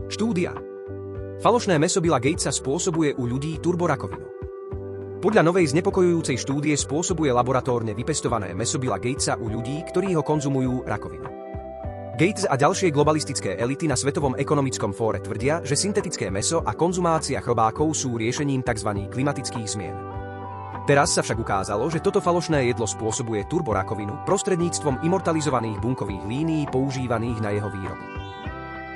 Štúdia. Falošné mäso Billa Gatesa spôsobuje u ľudí turborakovinu. Podľa novej znepokojujúcej štúdie spôsobuje laboratórne vypestované mäso Billa Gatesa u ľudí, ktorí ho konzumujú, rakovinu. Gates a ďalšie globalistické elity na Svetovom ekonomickom fóre tvrdia, že syntetické mäso a konzumácia chrobákov sú riešením tzv. Klimatických zmien. Teraz sa však ukázalo, že toto falošné jedlo spôsobuje turborakovinu prostredníctvom immortalizovaných bunkových línií používaných na jeho výrobu.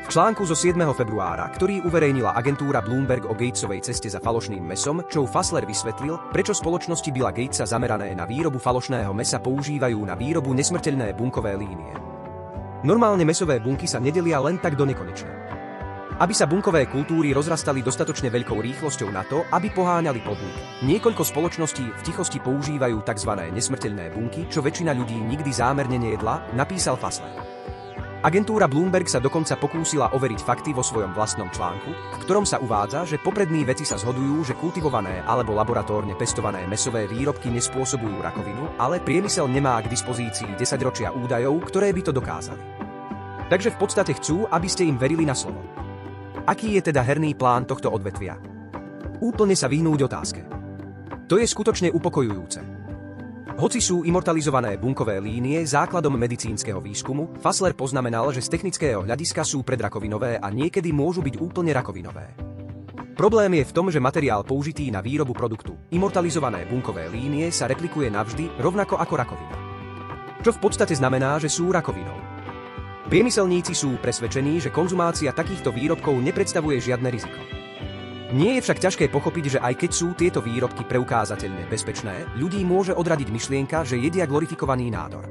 V článku zo 7. februára, ktorý uverejnila agentúra Bloomberg o Gatesovej ceste za falošným mäsom, Joe Fassler vysvetlil, prečo spoločnosti Billa Gatesa zamerané na výrobu falošného mäsa používajú na výrobu nesmrteľné bunkové línie. Normálne mäsové bunky sa nedelia len tak do nekonečna. Aby sa bunkové kultúry rozrastali dostatočne veľkou rýchlosťou na to, aby poháňali podnik, niekoľko spoločností v tichosti používajú tzv. Nesmrteľné bunky, čo väčšina ľudí nikdy zámerne nejedla, napísal Fassler. Agentúra Bloomberg sa dokonca pokúsila overiť fakty vo svojom vlastnom článku, v ktorom sa uvádza, že poprední vedci sa zhodujú, že kultivované alebo laboratórne pestované mäsové výrobky nespôsobujú rakovinu, ale priemysel nemá k dispozícii 10 ročia údajov, ktoré by to dokázali. Takže v podstate chcú, aby ste im verili na slovo. Aký je teda herný plán tohto odvetvia? Úplne sa vyhnúť otázke. To je skutočne upokojujúce. Hoci sú immortalizované bunkové línie základom medicínskeho výskumu, Fassler poznamenal, že z technického hľadiska sú predrakovinové a niekedy môžu byť úplne rakovinové. Problém je v tom, že materiál použitý na výrobu produktu, immortalizované bunkové línie, sa replikuje navždy, rovnako ako rakovina. Čo v podstate znamená, že sú rakovinou. Priemyselníci sú presvedčení, že konzumácia takýchto výrobkov nepredstavuje žiadne riziko. Nie je však ťažké pochopiť, že aj keď sú tieto výrobky preukázateľne bezpečné, ľudí môže odradiť myšlienka, že jedia glorifikovaný nádor.